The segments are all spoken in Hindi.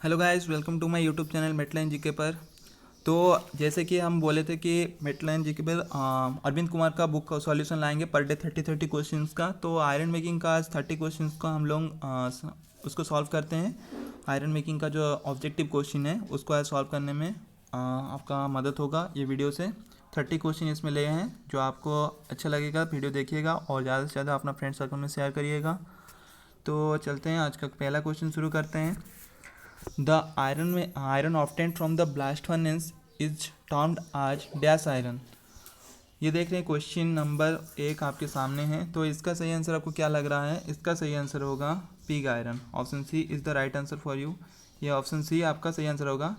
Hello guys, welcome to my YouTube channel Metline GK पर। तो जैसे कि हम बोले थे कि मेटलाइन जीके पर अरविंद कुमार का बुक का सॉल्यूशन लाएंगे पर डे 30 क्वेश्चंस का। तो आयरन मेकिंग का आज 30 क्वेश्चंस का हम लोग उसको सॉल्व करते हैं। आयरन मेकिंग का जो ऑब्जेक्टिव क्वेश्चन है उसको आज सॉल्व करने में आपका मदद होगा ये वीडियो से। 30 क्वेश्चन इसमें ले हैं। जो आपको अच्छा लगेगा वीडियो देखिएगा और ज़्यादा से ज़्यादा अपना फ्रेंड सर्कल में शेयर करिएगा। तो चलते हैं, आज का पहला क्वेश्चन शुरू करते हैं। The iron obtained from the blast furnace is termed as dash iron। ये देख रहे हैं क्वेश्चन नंबर 1 आपके सामने है। तो इसका सही आंसर आपको क्या लग रहा है? इसका सही आंसर होगा pig iron. Option C is the right answer for you. ये ऑप्शन सी आपका सही आंसर होगा।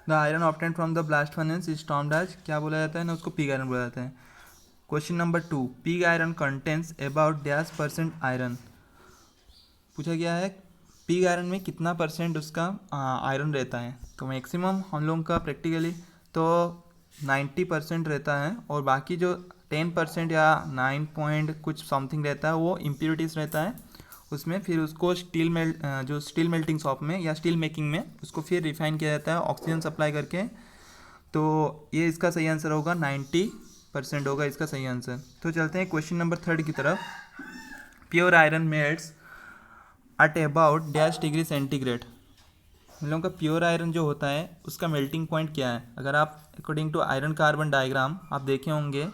The iron obtained from the blast furnace is termed as, क्या बोला जाता है ना, उसको पिग आयरन बोला जाता है। Question number 2, pig iron contains about dash percent iron. पूछा गया है पिग आयरन में कितना परसेंट उसका आयरन रहता है। तो मैक्सिमम हम लोग का प्रैक्टिकली तो 90% रहता है, और बाकी जो 10% या 9 पॉइंट कुछ समथिंग रहता है वो इम्प्योरिटीज़ रहता है उसमें। फिर उसको जो स्टील मेल्टिंग शॉप में या स्टील मेकिंग में उसको फिर रिफाइन किया जाता है ऑक्सीजन सप्लाई करके। तो ये इसका सही आंसर होगा, 90% होगा इसका सही आंसर। तो चलते हैं क्वेश्चन नंबर 3 की तरफ। Pure iron melts at about dash degree centigrade. हम लोगों का प्योर आयरन जो होता है उसका मेल्टिंग पॉइंट क्या है? अगर आप according to iron carbon diagram आप देखे होंगे,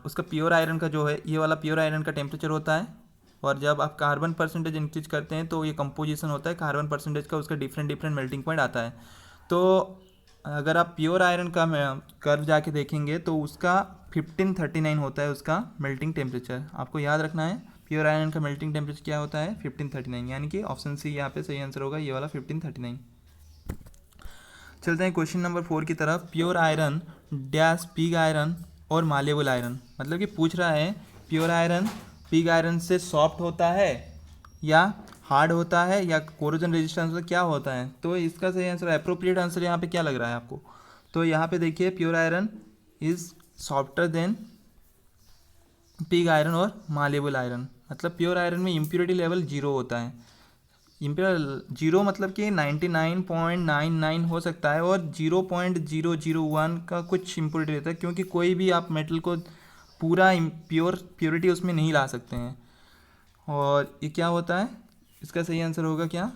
उसका प्योर आयरन का जो है ये वाला प्योर आयरन का टेम्परेचर होता है, और जब आप कार्बन परसेंटेज इंक्रीज करते हैं तो ये कंपोजिशन होता है कार्बन परसेंटेज का, उसका डिफरेंट डिफरेंट मेल्टिंग पॉइंट आता है। तो अगर आप प्योर आयरन का कर्व जाके देखेंगे तो उसका 1539 होता है उसका मेल्टिंग टेम्परेचर। आपको याद रखना है प्योर आयरन का मेल्टिंग टेम्परेचर क्या होता है, 1539, यानी कि ऑप्शन सी यहाँ पे सही आंसर होगा, ये वाला 1539। चलते हैं क्वेश्चन नंबर 4 की तरफ। Pure iron dash pig iron और मालेबल आयरन, मतलब कि पूछ रहा है प्योर आयरन पिग आयरन से सॉफ्ट होता है या हार्ड होता है या कोरोजन रेजिस्टेंस क्या होता है। तो इसका सही आंसर, अप्रोप्रिएट आंसर यहाँ पे क्या लग रहा है आपको? तो यहाँ पे देखिए pure iron is softer then pig iron और मालेबल आयरन। मतलब प्योर आयरन में इम्प्योरिटी लेवल 0 होता है। इम्प्योर 0 मतलब कि 99.99 हो सकता है, और 0.001 का कुछ इम्प्योरिटी रहता है, क्योंकि कोई भी आप मेटल को पूरा प्योरिटी उसमें नहीं ला सकते हैं। और ये क्या होता है, इसका सही आंसर होगा क्या,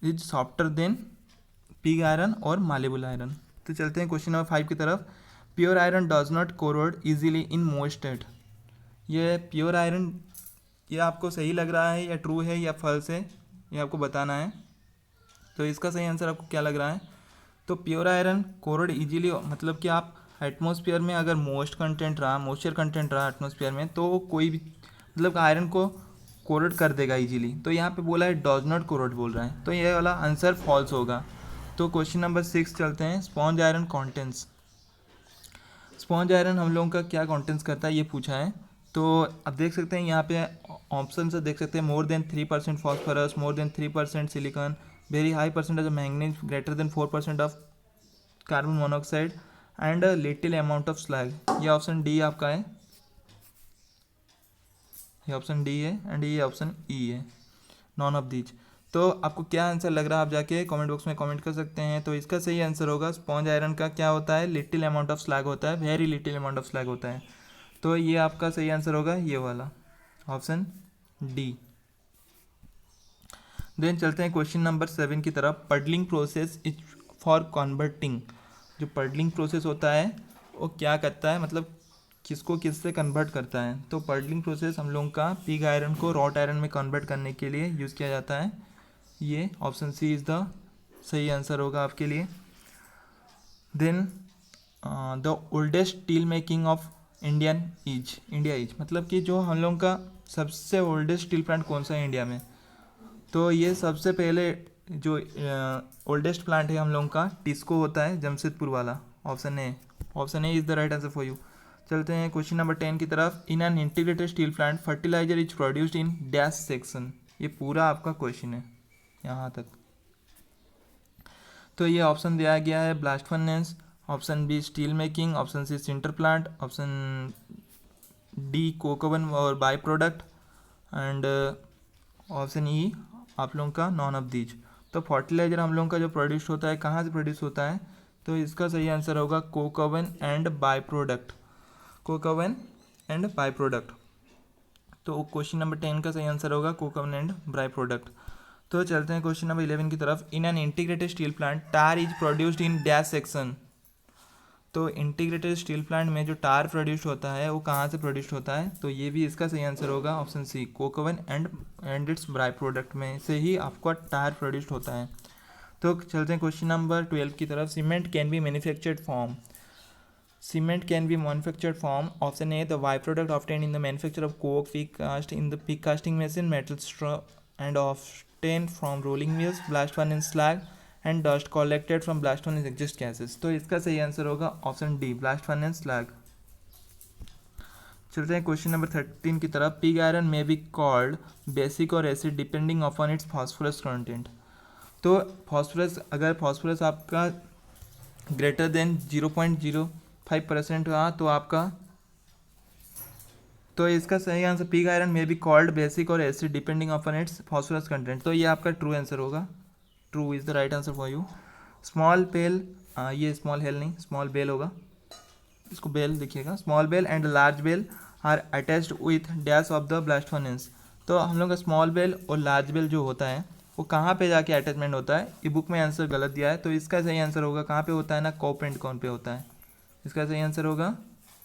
is softer then pig iron और मालेबल आयरन। तो चलते हैं क्वेश्चन नंबर 5 की तरफ। Pure iron does not corrode easily in moist state. ये प्योर आयरन, ये आपको सही लग रहा है या ट्रू है या फॉल्स है, ये आपको बताना है। तो इसका सही आंसर आपको क्या लग रहा है? तो प्योर आयरन कोरोड इजीली, मतलब कि आप एटमॉस्फेयर में अगर मॉइस्चर कंटेंट रहा एटमॉस्फेयर में, तो कोई भी मतलब आयरन को कोरोड कर देगा इजीली। तो यहाँ पे बोला है डज नॉट कोरोड बोल रहा है, तो ये वाला आंसर फॉल्स होगा। तो क्वेश्चन नंबर 6 चलते हैं। Sponge iron contents. Sponge iron हम लोगों का क्या कॉन्टेंट्स करता है ये पूछा है। तो अब देख सकते हैं यहाँ पे ऑप्शन से देख सकते हैं, more than 3% phosphorus, more than 3% silicon, very high percentage of manganese, greater than 4% of carbon monoxide and little amount of slag. ये ऑप्शन डी आपका है, ये ऑप्शन डी है, एंड ये ऑप्शन ई है, नॉन ऑफ दीज। तो आपको क्या आंसर लग रहा है आप जाके कमेंट बॉक्स में कमेंट कर सकते हैं। तो इसका सही आंसर होगा, स्पॉन्ज आयरन का क्या होता है, लिटिल अमाउंट ऑफ स्लैग होता है, very little amount of slag होता है। तो ये आपका सही आंसर होगा, ये वाला ऑप्शन डी। देन चलते हैं क्वेश्चन नंबर 7 की तरफ। Puddling process is for converting. जो पडलिंग प्रोसेस होता है वो क्या करता है, मतलब किसको किससे कन्वर्ट करता है। तो पडलिंग प्रोसेस हम लोगों का पिग आयरन को रॉट आयरन में कन्वर्ट करने के लिए यूज़ किया जाता है। ये ऑप्शन सी इज़ द सही आंसर होगा आपके लिए। Then the oldest steel making of India is, मतलब कि जो हम लोगों का सबसे ओल्डेस्ट स्टील प्लांट कौन सा है इंडिया में। तो ये सबसे पहले जो ओल्डेस्ट प्लांट है हम लोगों का टिस्को होता है, जमशेदपुर वाला, option A. Option A is the right answer for you. चलते हैं क्वेश्चन नंबर 10 की तरफ। In an integrated steel plant fertiliser is produced in dash section. ये पूरा आपका क्वेश्चन है यहाँ तक। तो ये ऑप्शन दिया गया है blast furnace, option B steel making, option C sinter plant, option D coke oven और by product, and option E आप लोगों का नॉन ऑफ दीज। तो फर्टिलाइज़र हम लोगों का जो प्रोड्यूस होता है कहाँ से प्रोड्यूस होता है, तो इसका सही आंसर होगा Coke oven and by product, Coke oven and by product. तो क्वेश्चन नंबर 10 का सही आंसर होगा Coke oven and by product. तो चलते हैं क्वेश्चन नंबर 11 की तरफ। In an integrated steel plant tar is produced in dash section. तो इंटीग्रेटेड स्टील प्लांट में जो टार प्रोड्यूस होता है वो कहाँ से प्रोड्यूस होता है, तो ये भी इसका सही आंसर होगा option C, coke oven and it's by product में से ही आपका टार प्रोड्यूस होता है। तो चलते हैं क्वेश्चन नंबर 12 की तरफ। Cement can be manufactured form, cement can be manufactured form option A the by product obtained in the manufacture of coke pig cast in the pig casting machine metal straw and obtained from rolling mills blast furnace slag and dust collected from blast furnace exhaust gases. तो इसका सही आंसर होगा option D, blast furnace slag. चलते हैं क्वेश्चन नंबर 13 की तरफ। Pig iron may be called basic और acid depending upon its phosphorus content. तो फॉस्फोरस, अगर फॉस्फोरस आपका ग्रेटर देन 0.05% हुआ तो आपका, तो इसका सही answer pig iron may be called basic और acid depending upon its phosphorus content. तो ये आपका ट्रू आंसर होगा, true is the right answer for you. Small bell, ये स्मॉल हेल नहीं, स्मॉल बेल होगा, इसको बेल देखिएगा। Small bell and large bell are attached with dash of the blast furnace. तो हम लोग का स्मॉल बेल और लार्ज बेल जो होता है वो कहाँ पे जाके अटैचमेंट होता है, ये बुक में आंसर गलत दिया है। तो इसका सही आंसर होगा कहाँ पे होता है ना, कप एंड कोन पे होता है। इसका सही आंसर होगा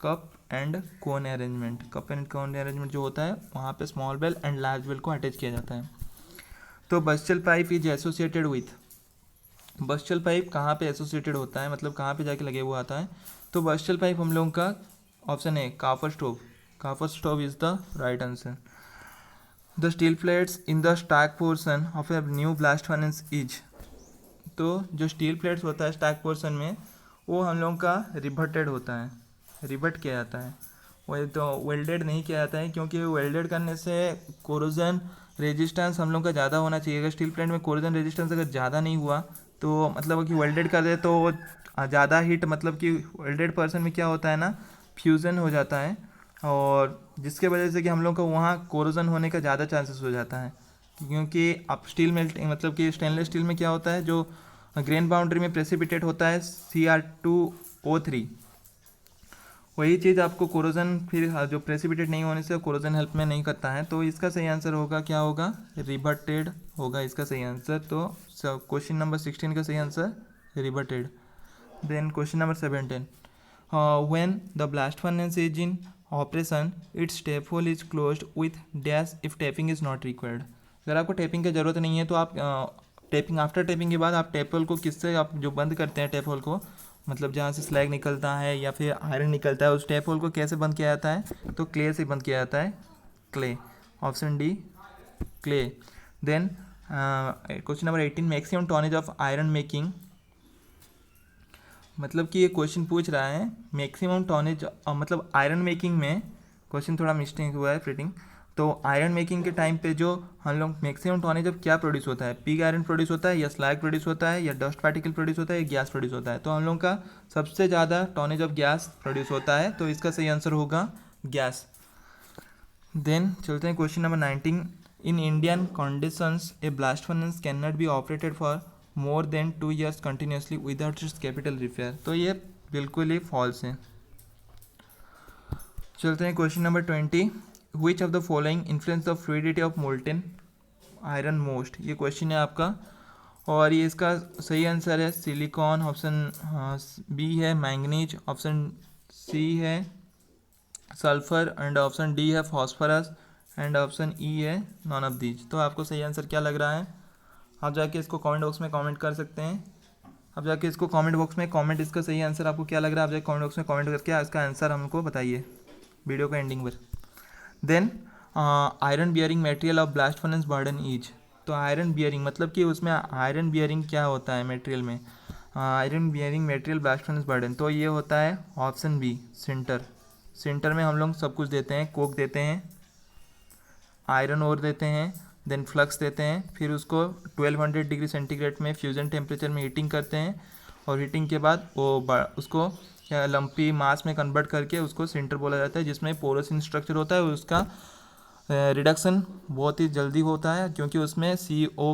cup and cone arrangement, cup and cone arrangement जो होता है वहाँ पे small bell and large bell को अटैच किया जाता है। तो bustle pipe is associated with, bustle pipe कहाँ पे एसोसिएटेड होता है, मतलब कहाँ पे जाके लगे हुआ आता है। तो बस्चल पाइप हम लोगों का ऑप्शन है Cowper stove, Cowper stove is the right answer. The steel plates in the stack portion of a new blast furnace is. तो जो स्टील प्लेट्स होता है स्टैक पोर्सन में वो हम लोगों का रिबटेड होता है, रिबट किया जाता है, वो तो वेल्डेड नहीं किया जाता है, क्योंकि वेल्डेड करने से कोरोजन रेजिस्टेंस हम लोग का ज़्यादा होना चाहिए। अगर स्टील प्लेट में कोरोजन रेजिस्टेंस अगर ज़्यादा नहीं हुआ तो मतलब कि वेल्डेड कर दे तो ज़्यादा हीट, मतलब कि वेल्डेड पर्सन में क्या होता है ना, फ्यूज़न हो जाता है, और जिसके वजह से कि हम लोग को वहाँ कोरोजन होने का ज़्यादा चांसेस हो जाता है। क्योंकि अब स्टील मेल्टिंग, मतलब कि स्टेनलेस स्टील में क्या होता है, जो ग्रेन बाउंड्री में प्रेसिपिटेट होता है Cr2O3, वही चीज़ आपको कोरोजन फिर जो प्रेसिपिटेट नहीं होने से कोरोजन हेल्प में नहीं करता है। तो इसका सही आंसर होगा क्या होगा, रिबटेड होगा इसका सही आंसर। तो क्वेश्चन नंबर 16 का सही answer riveted. Then question number 17, when the blast furnace is in operation its tap hole is closed with dash if tapping is not required. अगर आपको टैपिंग की ज़रूरत नहीं है तो आप टैपिंग, आफ्टर टैपिंग के बाद आप टैप होल को किससे आप जो बंद करते हैं टैप होल को, मतलब जहाँ से स्लैग निकलता है या फिर आयरन निकलता है, उस टैप होल को कैसे बंद किया जाता है, तो क्ले से बंद किया जाता है, clay, option D clay. Then question number 18, maximum tonnage of iron making, मतलब कि ये क्वेश्चन पूछ रहा है मैक्सिमम टॉनेज, मतलब आयरन मेकिंग में क्वेश्चन थोड़ा मिस्टेक हुआ है फिटिंग। तो आयरन मेकिंग के टाइम पे जो हम लोग मैक्सिमम टॉनेज ऑफ क्या प्रोड्यूस होता है, पिग आयरन प्रोड्यूस होता है या स्लैग प्रोड्यूस होता है या डस्ट पार्टिकल प्रोड्यूस होता है या गैस प्रोड्यूस होता है। तो हम लोग का सबसे ज़्यादा टॉनेज ऑफ गैस प्रोड्यूस होता है, तो इसका सही आंसर होगा गैस। देन चलते हैं question number 19, in Indian conditions A blast furnace can not be operated for more than 2 years continuously without its capital repair. तो ये बिल्कुल ही फॉल्स है। चलते हैं question number 20, which of the following influence the fluidity of molten iron most. ये क्वेश्चन है आपका, और ये इसका सही आंसर है सिलिकॉन, ऑप्शन बी है मैंगनीज, ऑप्शन सी है सल्फर एंड ऑप्शन डी है फॉस्फोरस एंड ऑप्शन ई है नॉन ऑफ दीज। तो आपको सही आंसर क्या लग रहा है, आप जाके इसको कमेंट बॉक्स में कमेंट कर सकते हैं। आप जाके इसको कमेंट बॉक्स में कमेंट, इसका सही आंसर आपको क्या लग रहा है, आप जाके कमेंट बॉक्स में कमेंट करके इसका आंसर हमको बताइए वीडियो का एंडिंग पर। Then iron bearing material of blast furnace burden is. तो आयरन बियरिंग मतलब कि उसमें आयरन बियरिंग क्या होता है मटेरियल में, iron bearing material blast furnace burden, तो ये होता है ऑप्शन बी सिंटर। सिंटर में हम लोग सब कुछ देते हैं, कोक देते हैं, आयरन ओर देते हैं, देन फ्लक्स देते हैं, फिर उसको 1200 डिग्री सेंटीग्रेड में फ्यूजन टेम्परेचर में हीटिंग करते हैं, और हीटिंग के बाद वो उसको लंपी मास में कन्वर्ट करके उसको सिंटर बोला जाता है, जिसमें पोरस इन स्ट्रक्चर होता है। उसका रिडक्शन बहुत ही जल्दी होता है क्योंकि उसमें CO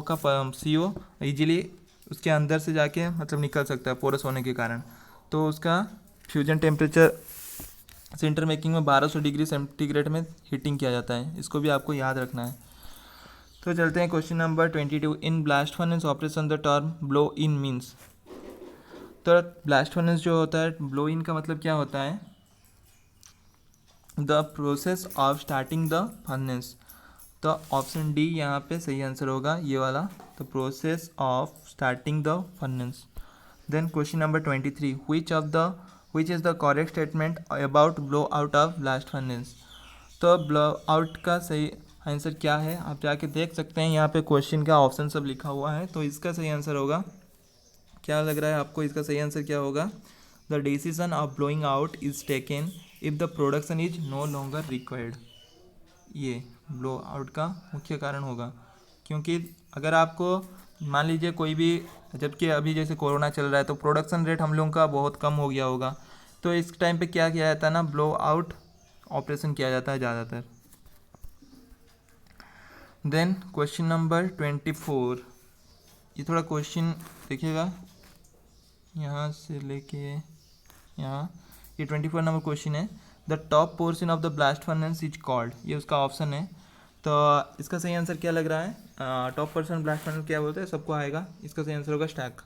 ईजिली उसके अंदर से जाके मतलब निकल सकता है पोरस होने के कारण। तो उसका फ्यूजन टेम्परेचर सिंटर मेकिंग में 1200 डिग्री सेंटीग्रेड में हीटिंग किया जाता है, इसको भी आपको याद रखना है। तो चलते हैं question number 22। In blast furnace operation the term blow in means. तो ब्लास्ट फर्नेस जो होता है, ब्लो इन का मतलब क्या होता है, the process of starting the furnace. तो ऑप्शन डी यहाँ पे सही आंसर होगा, ये वाला, the process of starting the furnace. Then question number 23, which is the correct statement about blow out of blast furnace. तो ब्लो आउट का सही आंसर क्या है, आप जाके देख सकते हैं, यहाँ पे क्वेश्चन का ऑप्शन सब लिखा हुआ है। तो इसका सही आंसर होगा, क्या लग रहा है आपको इसका सही आंसर क्या होगा, the decision of blowing out is taken if the production is no longer required. ये ब्लो आउट का मुख्य कारण होगा, क्योंकि अगर आपको मान लीजिए कोई भी, जबकि अभी जैसे कोरोना चल रहा है तो प्रोडक्शन रेट हम लोगों का बहुत कम हो गया होगा, तो इस टाइम पे क्या किया जाता है ना, ब्लो आउट ऑपरेशन किया जाता है ज़्यादातर। देन क्वेश्चन नंबर 24, ये थोड़ा क्वेश्चन देखिएगा यहाँ से लेके यहाँ, ये 24 नंबर क्वेश्चन है, the top portion of the blast furnace is called, ये उसका ऑप्शन है। तो इसका सही आंसर क्या लग रहा है, टॉप पोर्शन ब्लास्ट फर्नेस क्या बोलते हैं, सबको आएगा, इसका सही आंसर होगा stack.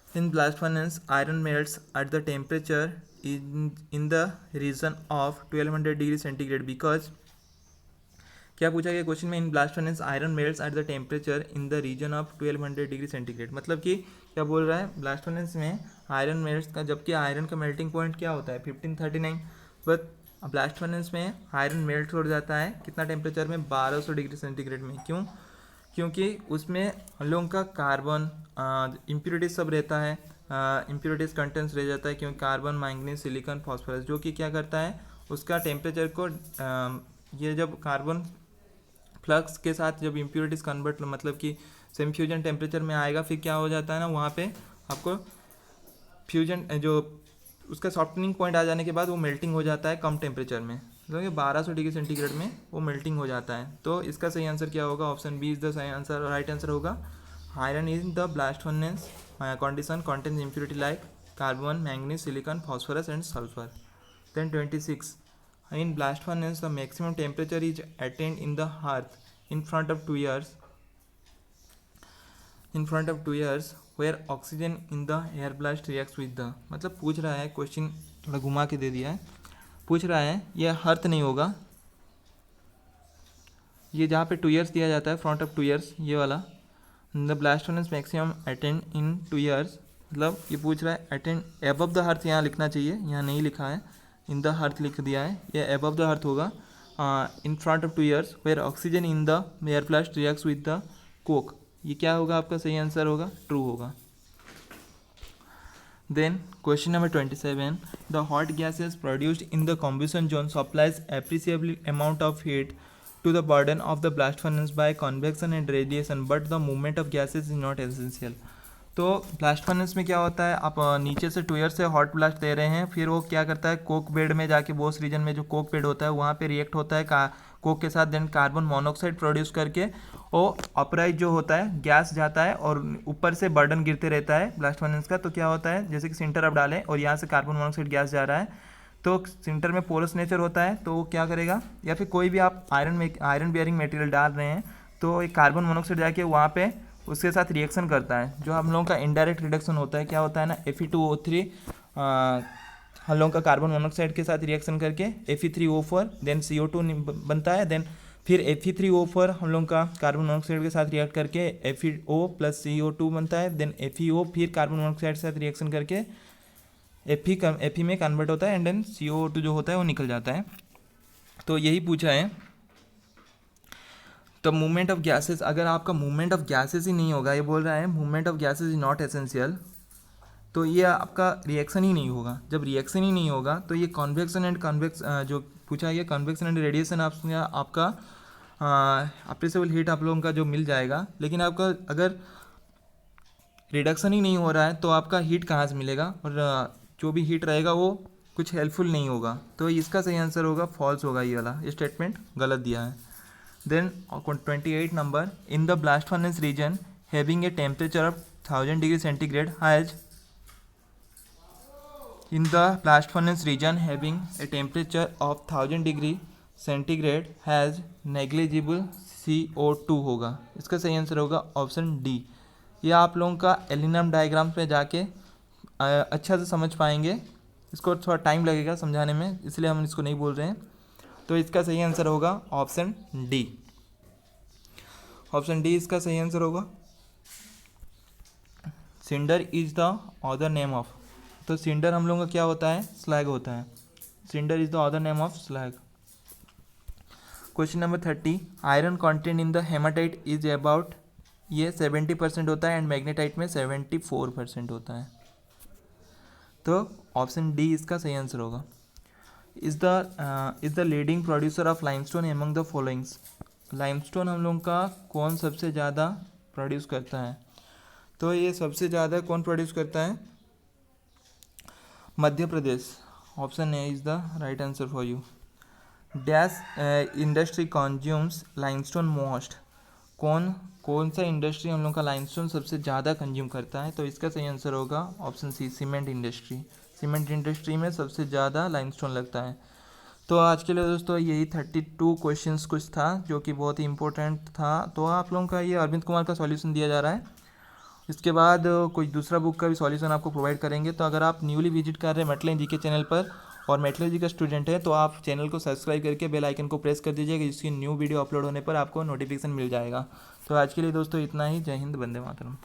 In blast furnace iron melts at the temperature in the region of 1200 degree centigrade because, क्या पूछा गया क्वेश्चन में, in blast furnace iron melts at the temperature in the region of 1200 degree centigrade. मतलब कि क्या बोल रहा है, ब्लास्ट फर्नेस में आयरन मेल्ट्स का, जबकि आयरन का मेल्टिंग पॉइंट क्या होता है 1539, बट ब्लास्ट फर्नेस में आयरन मेल्ट हो जाता है कितना टेम्परेचर में, 1200 डिग्री सेंटीग्रेड में। क्यों, क्योंकि उसमें हम लोगों का कार्बन इम्प्योरिटीज सब रहता है, इम्प्योरिटीज कंटेंट्स रह जाता है, क्योंकि कार्बन, मैंगनीज, सिलिकॉन, फास्फोरस, जो कि क्या करता है उसका टेम्परेचर को, ये जब कार्बन फ्लक्स के साथ जब इम्प्योरिटीज़ कन्वर्ट मतलब कि सेमी फ्यूजन टेम्परेचर में आएगा, फिर क्या हो जाता है ना, वहाँ पे आपको फ्यूजन जो उसका सॉफ्टनिंग पॉइंट आ जाने के बाद वो मेल्टिंग हो जाता है कम टेम्परेचर में, मतलब 1200 डिग्री सेंटीग्रेड में वो मेल्टिंग हो जाता है। तो इसका सही आंसर क्या होगा, ऑप्शन बी इज द सही आंसर, राइट आंसर होगा। Iron in the blast furnace condition contains impurity like carbon, manganese, silicon, phosphorus and sulfur. Then 26, in blast furnace the maximum temperature is attained in the hearth in front of 2 years where oxygen in the air blast reacts with the, मतलब पूछ रहा है क्वेश्चन, थोड़ा घुमा के दे दिया है, पूछ रहा है ये हर्थ नहीं होगा, ये जहाँ पे 2 years दिया जाता है, फ्रंट ऑफ 2 years, ये वाला, the blast furnace maximum attend in 2 years, मतलब ये पूछ रहा है अटेंड एबव द हर्थ, यहाँ लिखना चाहिए, यहाँ नहीं लिखा है, इन द हर्थ लिख दिया है, ये एबव द हर्थ होगा, in front of 2 years where oxygen in the air blast reacts with the coke. ये क्या होगा आपका सही आंसर होगा, ट्रू होगा। Then question number 27, the hot gases produced in the combustion zone supplies appreciable amount of heat to the burden of the blast furnace by convection and radiation but the movement of gases is not essential। तो ब्लास्ट फर्नेस में क्या होता है, आप नीचे से 2 years से हॉट ब्लास्ट दे रहे हैं, फिर वो क्या करता है कोक बेड में जाके, बोस रीजन में जो कोक बेड होता है वहाँ पे रिएक्ट होता है कोक के साथ, देन कार्बन मोनोऑक्साइड प्रोड्यूस करके वो अपराइज जो होता है गैस जाता है और ऊपर से बर्डन गिरते रहता है ब्लास्ट फर्नेस का। तो क्या होता है, जैसे कि सिंटर आप डालें और यहाँ से कार्बन मोनोऑक्साइड गैस जा रहा है, तो सिंटर में पोरस नेचर होता है, तो वो क्या करेगा, या फिर कोई भी आप आयरन बेयरिंग मटेरियल डाल रहे हैं तो एक कार्बन मोनोऑक्साइड जाके वहाँ पे उसके साथ रिएक्शन करता है, जो हम लोगों का इनडायरेक्ट रिडक्शन होता है, क्या होता है ना, Fe2O3 हम लोगों का कार्बन मोनोऑक्साइड के साथ रिएक्शन करके Fe3O4 देन CO2 बनता है, देन फिर Fe3O4 हम लोगों का कार्बन मोनोऑक्साइड के साथ रिएक्ट करके FeO प्लस CO2 बनता है, देन FeO फिर कार्बन मोनोऑक्साइड के साथ रिएक्शन करके Fe में कन्वर्ट होता है एंड देन CO2 जो होता है वो निकल जाता है। तो यही पूछा है। तो मूवमेंट ऑफ गैसेस, अगर आपका मूवमेंट ऑफ गैसेस ही नहीं होगा, ये बोल रहा है movement of gases is not essential, तो ये आपका रिएक्शन ही नहीं होगा। जब रिएक्शन ही नहीं होगा तो ये कन्वेक्शन एंड कन्वेक्स जो पूछा गया, कन्वेक्शन एंड रेडिएशन आपका अप्रेसिबल हीट आप लोगों का जो मिल जाएगा, लेकिन आपका अगर रिडक्शन ही नहीं हो रहा है तो आपका हीट कहाँ से मिलेगा, और जो भी हीट रहेगा वो कुछ हेल्पफुल नहीं होगा। तो इसका सही आंसर होगा फॉल्स होगा, ये वाला, ये स्टेटमेंट गलत दिया है। Then 28 number, in the blast furnace region having a temperature of 1000 degree centigrade has, in the blast furnace region having a temperature of 1000 degree centigrade has negligible CO2 होगा। इसका सही आंसर होगा ऑप्शन डी। ये आप लोगों का एलिनम डायग्राम पे जाके अच्छा से समझ पाएंगे, इसको थोड़ा टाइम लगेगा समझाने में, इसलिए हम इसको नहीं बोल रहे हैं। तो इसका सही आंसर होगा ऑप्शन डी। ऑप्शन डी इसका सही आंसर होगा। Cinder is the other name of, तो सिंडर हम लोगों का क्या होता है, स्लैग होता है। Cinder is the other name of slag. Question number 30, iron content in the haematite is about, ये 70% होता है एंड मैग्नेटाइट में 74% होता है। तो ऑप्शन डी इसका सही आंसर होगा। Is the leading producer of limestone among the followings, limestone हम लोग का कौन सबसे ज़्यादा प्रोड्यूस करता है, तो ये सबसे ज़्यादा कौन प्रोड्यूस करता है, Madhya Pradesh. Option A is the right answer for you. Dash industry consumes limestone most, कौन सा इंडस्ट्री हम लोग का लाइमस्टोन सबसे ज़्यादा कंज्यूम करता है, तो इसका सही आंसर होगा option C, cement industry. Cement industry में सबसे ज़्यादा लाइमस्टोन लगता है। तो आज के लिए दोस्तों यही 32 क्वेश्चंस कुछ था जो कि बहुत ही इंपॉर्टेंट था। तो आप लोगों का ये अरविंद कुमार का सॉल्यूशन दिया जा रहा है, इसके बाद कोई दूसरा बुक का भी सॉल्यूशन आपको प्रोवाइड करेंगे। तो अगर आप न्यूली विजिट कर रहे हैं मेटलर्न जीके चैनल पर और मेटलर्न जी का स्टूडेंट है, तो आप चैनल को सब्सक्राइब करके बेल आइकन को प्रेस कर दीजिएगा, जिसकी न्यू वीडियो अपलोड होने पर आपको नोटिफिकेशन मिल जाएगा। तो आज के लिए दोस्तों इतना ही। जय हिंद, वंदे मातरम।